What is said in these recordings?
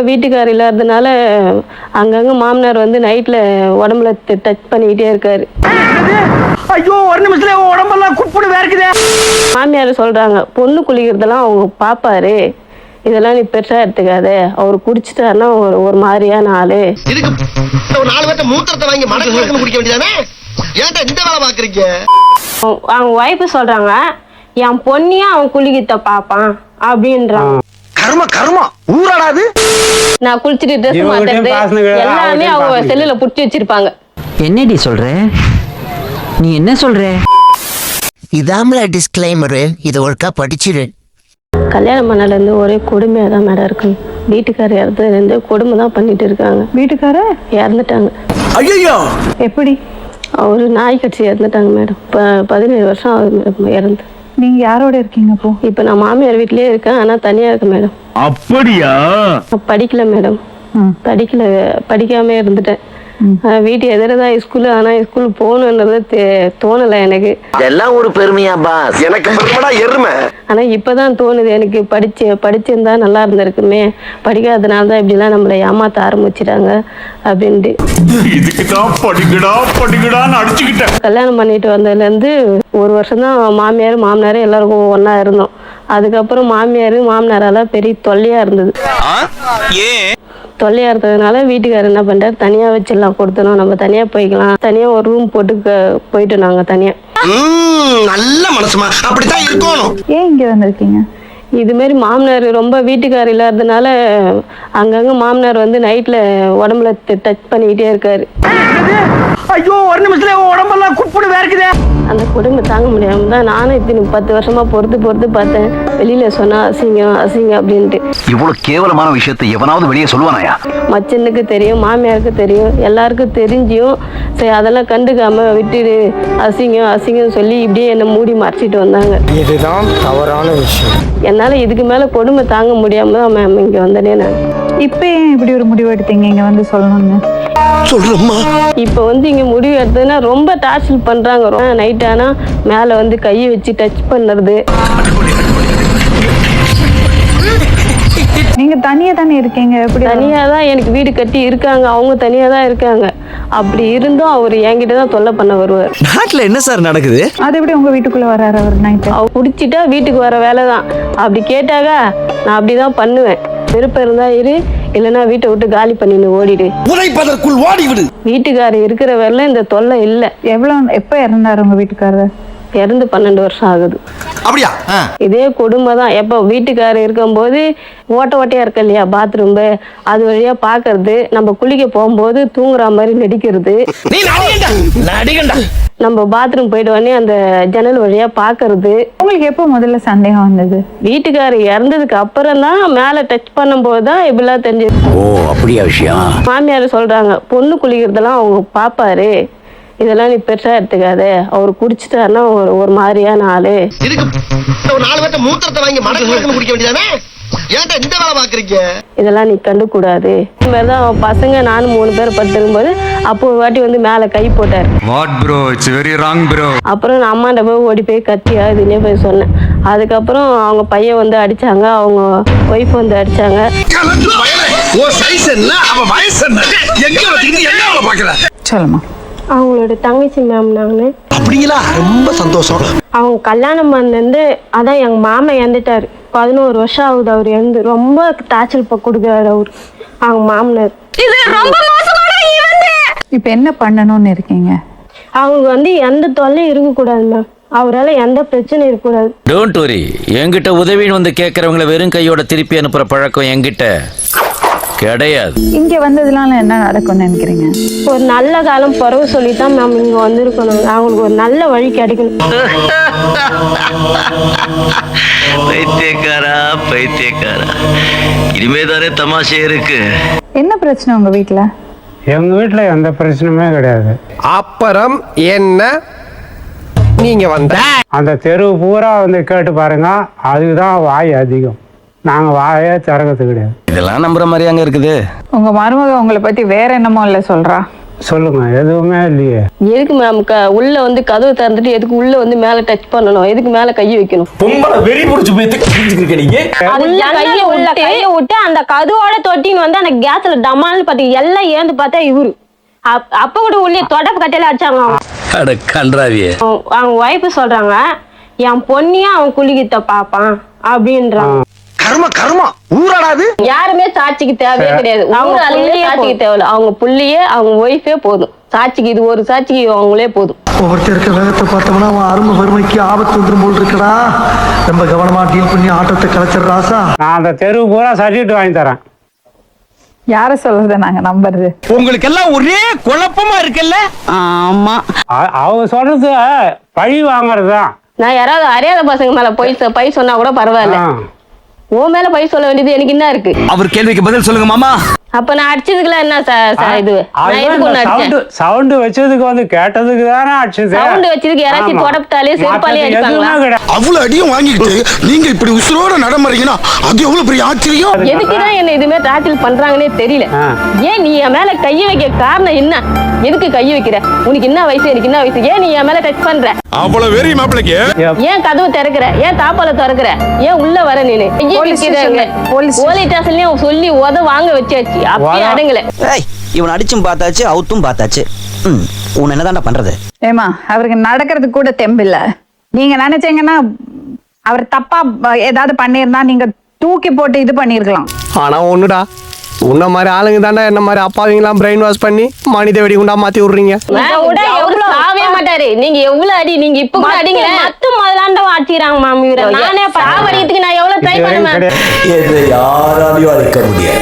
வீட்டுக்காரர் இல்லாததுனால அங்கங்க மாமனார் வந்து நைட்ல உடம்புல டச் பண்ணிக்கிட்டே இருக்காரு. ஐயோ ஒரு நிமிஷத்துல உடம்பெல்லாம் குப்புன்னு வேர்க்குதே. மாமியார் சொல்றாங்க, பொண்ணு குளிக்கிறதெல்லாம் அவங்க பாப்பாரு, இதெல்லாம் நீ பெருசா எடுத்துக்காத, அவர் குடிச்சிட்டாருன்னா ஒரு மாதிரியான ஆளு. ஒரு 4 பேர்த்த மூத்திரத்தை வாங்கி மடக்கு குடிக்க வேண்டியதானே? ஏன்டா இந்த வேலை பாக்குறீங்க? அவங்க வைஃப் சொல்றாங்க, என் பொண்ணியா அவன் குளிக்கிட்ட பாப்பான் அப்படின்றாங்க. கர்ம கர்மா ஊராடாது. நான் குளிச்சுட்டு ட்ரெஸ் மாத்துறது எல்லாமே அவங்க செல்லுல புடிச்சு வச்சிருப்பாங்க. என்னடி சொல்ற? நீ என்ன சொல்ற? இதாமல டிஸ்க்ளைமரு, இது ஒருக்கா படிச்சிரு. கல்யாணம் பண்ணலேருந்து ஒரே கொடுமையாக தான் மேடம் இருக்குங்க. வீட்டுக்காரர் இறந்ததுலேருந்து கொடுமை தான் பண்ணிட்டு இருக்காங்க. வீட்டுக்காரர் இறந்துட்டாங்க. ஐயோ எப்படி? அவரு நாய் கட்சி இறந்துட்டாங்க மேடம். இப்போ 17 வருஷம் ஆகுது மேடம் இறந்து. நீங்க யாரோட இருக்கீங்க இப்போ? இப்போ நான் மாமியார் வீட்லயே இருக்கேன், ஆனால் தனியாக இருக்கேன் மேடம். அப்படியா? படிக்கல மேடம், படிக்காம இருந்துட்டேன். வீட்டு எதிரதான் ஸ்கூலு, ஆனா ஸ்கூல் போகணுன்றது தோணலை எனக்கு. இதெல்லாம் ஒரு பெருமையா பாஸ்? எனக்கு பெருமைடா எருமை. ஆனா இப்பதான் தோணுது, எனக்கு படிச்சிருந்தா நல்லா இருந்திருக்குமே, படிக்காதனால தான் இப்படிலாம் நம்மளை ஏமாத்த ஆரம்பிச்சிட்டாங்க அப்படின்ட்டு. இதுக்குதான் படிக்கடான்னு அடிச்சுக்கிட்டேன். கல்யாணம் பண்ணிட்டு வந்ததுலேருந்து 1 வருஷம் தான் மாமியார் மாமனார் எல்லாருக்கும் ஒன்னா இருந்தோம். அதுக்கப்புறம் மாமனாரால பெரிய தொல்லையா இருந்தது. தொல்லையா இருந்ததுனால வீட்டுக்காரர் என்ன பண்றாரு, தனியா வச்சிடலாம், கொடுத்தணும், நம்ம தனியா போய்க்கலாம், தனியா ஒரு ரூம் போட்டு போயிட்டோம் நாங்க தனியா. நல்ல மனசுமா, அப்படித்தான் இருக்கணும். ஏன் இங்க வந்திருக்கீங்க? இது மாதிரி மாமனார் ரொம்ப வீட்டுக்காரர் இல்லாததுனால அங்கங்க மாமனார் வந்து நைட்ல உடம்புல டச் பண்ணிக்கிட்டே இருக்காரு. ஐயோ ஒரு நிமிஷத்துல உடம்பெல்லாம் குப்புன்னு வேர்க்குதே. அந்த கொடுமை தாங்க முடியாம தான் நானும் இப்படி 10 வருஷமா பொறுத்து பார்த்தேன். வெளியில சொன்னா அசிங்கம் அப்படின்ட்டு. இவ்வளவு கேவலமான விஷயத்தை எவனாவது வெளியே சொல்லுவானாயா? மச்சனுக்கு தெரியும், மாமியாருக்கு தெரியும், எல்லாருக்கும் தெரிஞ்சியும் சரி அதெல்லாம் கண்டுக்காம விட்டுடு, அசிங்கம் சொல்லி இப்படியே என்னை மூடி மறைச்சிட்டு வந்தாங்க. இதுதான் தவறான விஷயம். என்னால இதுக்கு மேல கொடுமை தாங்க முடியாம தான் மேம் இங்க வந்தனே நான். இப்ப ஏன் இப்படி ஒரு முடிவு எடுத்தீங்க இங்க வந்து சொல்லணும்னு? சொல்றேம்மா. இப்ப வந்து இங்க முடிவு எடுத்ததுன்னா ரொம்ப டார்ச்சர் பண்றாங்க. நைட் ஆனா மேல வந்து கையை வச்சு டச் பண்ணுறது. நீங்க தனியா தானே இருக்கீங்க? எப்படி? தனியா தான் எனக்கு வீடு கட்டி இருக்காங்க, அவங்க தனியா தான் இருக்காங்க. அப்படி இருந்தும் அவர் என்கிட்ட தான் தொல்லை பண்ண வருவார். நாட்டுல என்ன சார் நடக்குது? அது எப்படி உங்க வீட்டுக்குள்ள வராரு அவர் நைட்டு? அவர் குடிச்சிட்டா வீட்டுக்கு வர வேலை தான். அப்படி கேட்டாக நான் அப்படிதான் பண்ணுவேன். விருப்பம் இருந்தா இரு, இல்லைன்னா வீட்டை விட்டு காலி பண்ணின்னு ஓடிடு. உரைப்பதற்குள் ஓடிவிடு. வீட்டுக்காரர் இருக்கிற வரல இந்த தொல்லை இல்லை. எப்ப இறந்தாரு உங்க வீட்டுக்காரர்? இறந்து 12 வருஷம் ஆகுது. அப்படியா? இதே கொடுமை தான். எப்போ வீட்டுக்காரர் இருக்கும்போது ஓட்டையா இருக்க இல்லையா பாத்ரூம், அது வழியா பாக்குறது, நம்ம குளிக்க போகும்போது தூங்குற மாதிரி நடிக்கிறது, நம்ம பாத்ரூம் போயிட்டு உடனே அந்த ஜன்னல் வழியா பாக்குறது. உங்களுக்கு எப்போ முதல்ல சந்தேகம் வந்தது? வீட்டுக்காரர் இறந்ததுக்கு அப்புறம் தான் மேல டச் பண்ணும் போதுதான் இப்படிலாம் தெரிஞ்சது. ஓ அப்படியா விஷயம்? மாமியார் சொல்றாங்க, பொண்ணு குளிக்கிறதெல்லாம் அவங்க பாப்பாரு, இதெல்லாம் நீ பெருசா எடுத்துக்காத, அவர் குடிச்சிட்டாருன்னா ஒரு மாதிரியான ஆளு. ஒரு 4 பேர்த்த மூத்திரத்தை வாங்கி மடக்கு குடிக்க வேண்டியதானே? ஏன்டா இந்த வேலை பாக்குறீங்க? இதெல்லாம் நீ கண்டுக்கூடாது. இந்த மாதிரிதான் பசங்க நானும் 3 பேர் படுத்திருக்கும் போது அப்போ ஒரு வாட்டி வந்து மேல கை போட்டார். What bro? It's very wrong bro. அப்புறம் நான் அம்மாண்ட போய் ஓடி போய் கத்தியா இதுலயே போய் சொன்னேன். அதுக்கப்புறம் அவங்க பையன் வந்து அடிச்சாங்க, அவங்க ஒய்ஃப் வந்து அடிச்சாங்க. சொல்லுமா. அவங்களோட தங்கச்சி மேம் நானு. அப்படிங்களா? ரொம்ப சந்தோஷம். அவங்க கல்யாணம் பண்ணது அதான் எங்க மாமா இறந்துட்டாரு. 11 வருஷம் ஆகுது அவர் இறந்து. ரொம்ப டார்ச்சர் கொடுக்குறாரு அவரு, அவங்க மாமனார். இப்ப என்ன பண்ணணும்னு இருக்கீங்க? அவங்க வந்து எந்த தொல்லையும் இருக்கக்கூடாது மேம், அவரால் எந்த பிரச்சனையும் இருக்கக்கூடாது. டோன்ட் வரி, என்கிட்ட உதவின்னு வந்து கேட்கறவங்கள வெறும் கையோட திருப்பி அனுப்புற பழக்கம் என்கிட்ட கிடையாது. இங்க வந்ததுனால என்ன நடக்கும்னு நினைக்கிறீங்க? ஒரு நல்ல காலம் பிறகு சொல்லித்தான் மேம் இங்க வந்திருக்கணும். அவங்களுக்கு ஒரு நல்ல வழி கிடைக்கணும். பைத்தியக்காரா, இனிமேதானே தமாஷே இருக்கு. என்ன பிரச்சனை உங்க வீட்டுல? எங்க வீட்டுல எந்த பிரச்சனையுமே கிடையாது. அப்புறம் என்ன நீங்க வந்த அந்த தெரு பூரா வந்து கேட்டு பாருங்க, அதுதான் வாய் அதிகம். நாங்க வாயே திறக்கிறது கிடையாது. இதெல்லாம் நம்புற மாதிரி அங்க இருக்குது. உங்க மருமக உங்களை பத்தி வேற என்னமோ இல்ல சொல்றா. சொல்லுங்க, எதுவுமே இல்லையே. எதுக்கு மேம் உள்ள வந்து கதவு திறந்துட்டு எதுக்கு உள்ள வந்து மேல டச் பண்ணணும், எதுக்கு மேல கையை வைக்கணும்? பொம்பளை வெறி புடிச்சு போய் நீங்க கையை விட்டு அந்த கதவோட தொட்டின்னு வந்து அந்த கேஸ்ல டமால்னு பாத்து எல்லாம் ஏந்து பார்த்தா இவரு அப்ப கூட உள்ளே தொடப்பு கட்டையில அடிச்சாங்க. அவங்க ஒய்ஃப் சொல்றாங்க என் பொண்ணியா அவன் குளிக்கிட்ட பாப்பான் அப்படின்றாங்க. கர்ம கர்மா ஊராடாது. யாருமே சாட்சிக்கு தேவையே கிடையாது. அவங்க சாட்சிக்கு தேவையில்ல, அவங்க புள்ளியே அவங்க ஒய்ஃபே போதும் சாட்சிக்கு. இது ஒரு சாட்சிக்கு அவங்களே போதும். ஒவ்வொருத்தர் இருக்க வேகத்தை பார்த்தோம்னா அவன் அருமை வறுமைக்கு ஆபத்து வந்துடும் போல் இருக்கடா. ரொம்ப கவனமா டீல் பண்ணி ஆட்டத்தை கலைச்சிடுறாசா. நான் அந்த தெருவு பூரா சர்டிஃபிகேட் வாங்கி தரேன். யார சொல்றத நாங்க நம்புறது? உங்களுக்கு எல்லாம் ஒரே குழப்பமா இருக்குல்ல? ஆமா, அவங்க சொல்றது பழி வாங்குறது தான். நான் யாராவது அறியாத பசங்க மேல பை சொன்னா கூட பரவாயில்ல, உன் மேல பை சொல்ல வேண்டியது எனக்கு என்ன இருக்கு? அவர் கேள்விக்கு பதில் சொல்லுங்க மாமா. அப்ப நான் அடிச்சதுக்குலாம் என்ன இது? சவுண்ட் வச்சதுக்கு வந்து கேட்டதுக்கு தானே அடிச்சது. சவுண்ட் வச்சதுக்கு யாராச்சும் தொடப்பத்தாலே செருப்பாலே அடிப்பாங்களா? அவ்வளவு அடியும் வாங்கிட்டு நீங்க இப்படி உசுரோட நடமறீங்கன்னா அது எவ்வளவு பெரிய ஆச்சரியம். எதுக்குதான் என்ன இதுமே டார்ச்சல் பண்றாங்கன்னே தெரியல. ஏன் நீ என் மேல கைய வைக்க காரணம் என்ன? எதுக்கு கைய வைக்கிற? உனக்கு என்ன வயசு, எனக்கு என்ன வயசு? ஏன் நீ என் மேல டச் பண்ற? அவ்வளவு வெறி மாப்பிளைக்கு. ஏன் கதவு திறக்கிற? ஏன் தாப்பால திறக்கிற? ஏன் உள்ள வர? நீனு போலீஸ் ஸ்டேஷன்லயும் சொல்லி உத வாங்க வச்சாச்சு, அப்படியே அடங்கல. இவன் அடிச்சும் பார்த்தாச்சு, அவுத்தும் பார்த்தாச்சு. உன் என்னதான்டா பண்றது? ஏமா, அவருக்கு நடக்கிறதுக்கு கூட தெம்பு இல்ல. நீங்க நினைச்சீங்கன்னா அவர் தப்பா ஏதாவது பண்ணியிருந்தா நீங்க தூக்கி போட்டு இது பண்ணிருக்கலாம். ஆனா ஒண்ணுடா, உன்ன மாதிரி ஆளுங்க தாண்டா என்ன மாதிரி அப்பாவிங்களாம் பிரெயின் வாஷ் பண்ணி மனித வெடிகுண்டா மாத்தி விடுறீங்க. சாவே மாட்டாரு. நீங்க எவ்வளவு அடி, நீங்க இப்ப கூட அடிங்க. மத்த முதலாண்டவ அடிக்கிறாங்க மாமி. நானே சாவடிக்கிறதுக்கு நான் எவ்வளவு ட்ரை பண்ணுவேன். யாராலையும் அடிக்க முடியாது.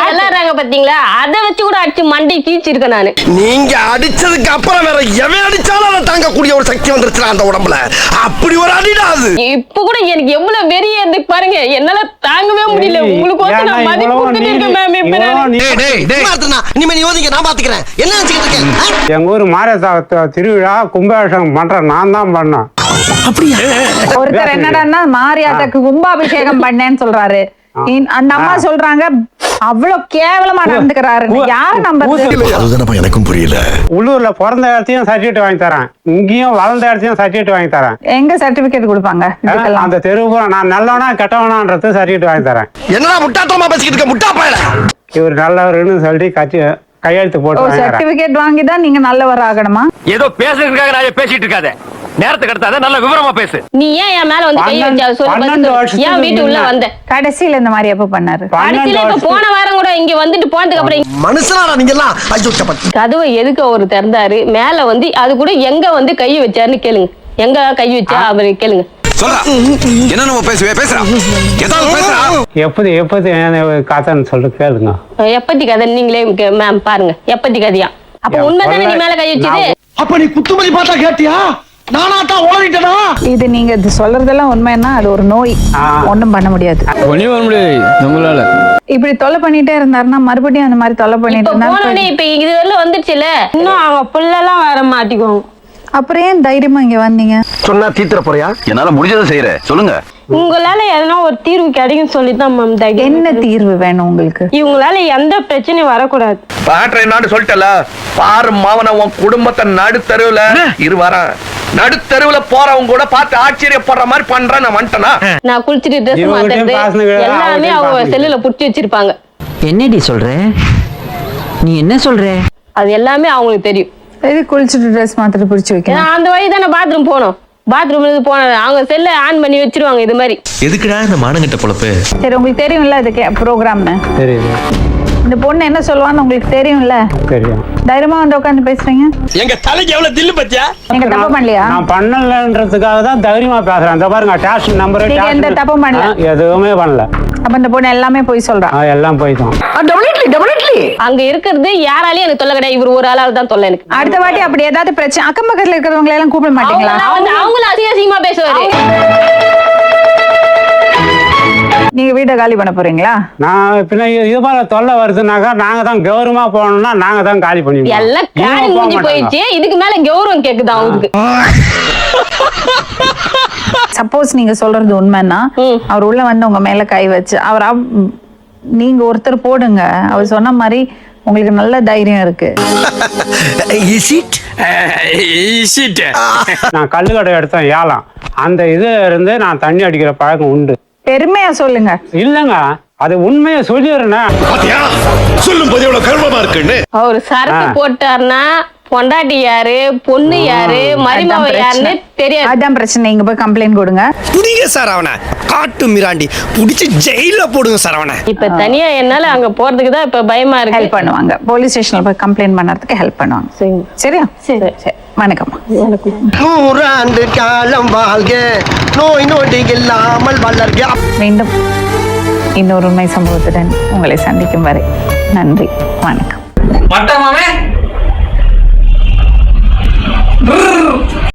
விளையாடுறாங்க பாத்தீங்களா, அதை வச்சு கூட அடிச்சு மண்டை கீச்சிருக்கேன் நானு. நீங்க அடிச்சதுக்கு அப்புறம் வேற எவன் அடிச்சாலும் அதை தாங்கக்கூடிய ஒரு சக்தி வந்துருச்சு அந்த உடம்புல. அப்படி ஒரு அடிடா அது. இப்ப கூட எனக்கு எவ்வளவு வெறிய இருந்து பாருங்க, என்னால தாங்கவே முடியல. உங்களுக்கு நான் மதிப்பு கொடுத்துட்டு மேம். நான் பாத்துக்கிறேன். என்ன நினைச்சுக்கிட்டு இருக்கேன்? எங்க ஊர் மாரியத்தா திருவிழா கும்பாபிஷேகம் பண்ற நான் தான் பண்ணேன். ஒருத்தர் என்னடான்னா மாரியாத்தாக்கு கும்பாபிஷேகம் பண்ணேன்னு சொல்றாரு. அந்த அம்மா சொல்றாங்க அவ்வளவு கேவலமா நடந்துக்கிறாரு. யாரு நம்புறது? அதுதான் எனக்கும் புரியல. உள்ளூர்ல பிறந்த இடத்தையும் சர்டிபிகேட் வாங்கி தரேன், இங்கேயும் வளர்ந்த இடத்தையும் சர்டிபிகேட் வாங்கி தரேன். எங்க சர்டிபிகேட் கொடுப்பாங்க? அந்த தெருவு நான் நல்லவனா கெட்டவனான்றது சர்டிபிகேட் வாங்கி தரேன். என்னடா முட்டாத்தமா பேசிக்கிட்டு இருக்க? முட்டா பயல. இவர் நல்லவர்னு சொல்லி கையெழுத்து போட்டு சர்டிபிகேட் வாங்கி தான் நீங்க நல்லவர் ஆகணுமா? ஏதோ பேசுறதுக்காக நான் பேசிட்டு இருக்காத. நேரத்துக்கு அடுத்தாத நல்ல விவரமா பேசு. நீ ஏன் என் மேல வந்து கை வச்சா சொல்லு? ஏன் வீட்டு உள்ள வந்த? கடைசியில இந்த மாதிரி எப்ப பண்ணாரு? கடைசியில இப்ப போன வாரம் கூட இங்க வந்துட்டு போனதுக்கு அப்புறம் மனுஷனாடா நீங்க எல்லாம். கதவை எதுக்கு அவரு திறந்தாரு? மேல வந்து அது கூட எங்க வந்து கை வச்சாருன்னு கேளுங்க. எங்க கை வச்சா அவரு கேளுங்க. என்ன நம்ம பேசுவே பேசுறா? ஏதாவது பேசுறா? எப்படி கதைன்னு சொல்லி கேளுங்க. எப்பத்தி கதை நீங்களே மேம் பாருங்க. எப்பத்தி கதையா? அப்ப உண்மைதானே நீ மேல கை வச்சது? அப்ப நீ குத்துமதி பார்த்தா கேட்டியா? நானாட்டா ஓடிட்டனா? இது நீங்க இது சொல்றதெல்லாம் உண்மைன்னா அது ஒரு நோய். ஒண்ணும் பண்ண முடியாது. நம்மளால இப்படி தொலை பண்ணிட்டே இருந்தாருன்னா மறுபடியும் அந்த மாதிரி தொலை பண்ணிட்டு இருந்தா இப்ப இது வரல வந்துருச்சுல, இன்னும் அவங்க புள்ளெல்லாம் வர மாட்டிக்குவாங்க. அப்புறம் ஏன் தைரியமா இங்க வந்தீங்க? சொன்னா தீத்துற போறியா? என்னால முடிஞ்சதை செய்யற சொல்லுங்க. உங்களால எதனா ஒரு தீர்வு கிடைக்கும் சொல்லிதான் மேம் தைரியம். என்ன தீர்வு வேணும் உங்களுக்கு? இவங்களால எந்த பிரச்சனையும் வரக்கூடாது. பாட்ற நான் சொல்லிட்டல, பாரு மாவன உன் குடும்பத்தை நடுத்தருவுல நடுத்தருவுல போறவங்க கூட பார்த்து ஆச்சரியப்படுற மாதிரி பண்றேன். நான் வந்துட்டேனா? நான் குளிச்சுட்டு ட்ரெஸ் மாத்துறது எல்லாமே அவங்க செல்லுல புடிச்சு வச்சிருப்பாங்க. என்னடி சொல்ற? நீ என்ன சொல்ற? அது எல்லாமே அவங்களுக்கு தெரியும். இது குளிச்சுட்டு ட்ரெஸ் மாத்திட்டு பிடிச்சி வைக்கணும். அந்த வழி தானே பாத்ரூம் போனோம். பாத்ரூம்ல இருந்து போன அவங்க செல்ல ஆன் பண்ணி வச்சிருவாங்க. இது மாதிரி எதுக்குடா இந்த மானங்கிட்ட பொழப்பு? சரி, உங்களுக்கு தெரியும்ல இதுக்கு ப்ரோக்ராம்னு? தெரியுது. இந்த பொண்ணு என்ன சொல்லுவான்னு உங்களுக்கு தெரியும்ல? தெரியும். தைரியமா வந்து உட்காந்து பேசுறீங்க. எங்க தலைக்கு எவ்வளவு தில்லு பத்தியா? நீங்க தப்பு பண்ணலையா? நான் பண்ணலன்றதுக்காக தான் தைரியமா பேசுறேன். இந்த பாருங்க ஸ்டேஷன் நம்பர். நீங்க எந்த தப்பும் பண்ணல? எதுவுமே பண்ணல. அப்ப இந்த பொண்ணு எல்லாமே போய் சொல்றா? எல்லாம் போய் தான். அங்க இருக்கிறது யாராலையும் எனக்கு தொல்லை கிடையாது. இவர் ஒரு ஆளால தான் தொல்லை எனக்கு. அடுத்த வாட்டி அப்படி ஏதாவது பிரச்சனை அக்கம் பக்கத்துல இருக்கிறவங்க எல்லாம் கூப்பிட மாட்டீங்களா? அவங்களும் அசிங்கமா பேசுவாரு. நீங்க வீட்டை காலி பண்ண போறீங்களா? நான் பின்ன இது மாதிரி தொல்லை வருதுனாக்கா நாங்க தான் கௌரவமா போனோம்னா நாங்க தான் காலி பண்ணுவோம். எல்லாம் காலி முடிஞ்சு போயிடுச்சு. இதுக்கு மேல கௌரவம் கேக்குதா அவருக்கு? சப்போஸ் நீங்க சொல்றது உண்மைன்னா அவர் உள்ள வந்து உங்க மேல கை வச்சு அவர் நீங்க ஒருத்தர் போடுங்க. அவர் சொன்ன மாதிரி உங்களுக்கு நல்ல தைரியம் இருக்கு. நான் கல்லுக்கடை எடுத்தேன் ஏலம். அந்த இதுல இருந்து நான் தண்ணி அடிக்கிற பழக்கம் உண்டு. பெருமையா சொல்லுங்க. இல்லைங்க, அது உண்மையை சொல்லிடுறேன். சொல்லும் போது எவ்வளவு கர்வமா இருக்குன்னு. அவர் சரக்கு போட்டாருன்னா பொண்டாட்டி யாரு, பொண்ணு யாரு, மருமவ யாருன்னு தெரியாது. அதான் பிரச்சனை. நீங்க போய் கம்ப்ளைண்ட் கொடுங்க. புடிங்க சார் அவனை, காட்டு மிராண்டி புடிச்சு ஜெயில போடுங்க சார் அவனை. இப்ப தனியா என்னால அங்க போறதுக்கு தான் இப்ப பயமா இருக்கு. ஹெல்ப் பண்ணுவாங்க. போலீஸ் ஸ்டேஷன்ல போய் கம்ப்ளைண்ட் பண்ணறதுக்கு ஹெல்ப் பண்ணுவாங்க. சரியா? சரி. வணக்கம். 100 ஆண்டு காலம் வாழ்க, நோய் நொடி இல்லாமல் வளர்க. மீண்டும் இன்னொரு உண்மை சம்பவத்துடன் உங்களை சந்திக்கும் வரை நன்றி, வணக்கம். மட்டமாவே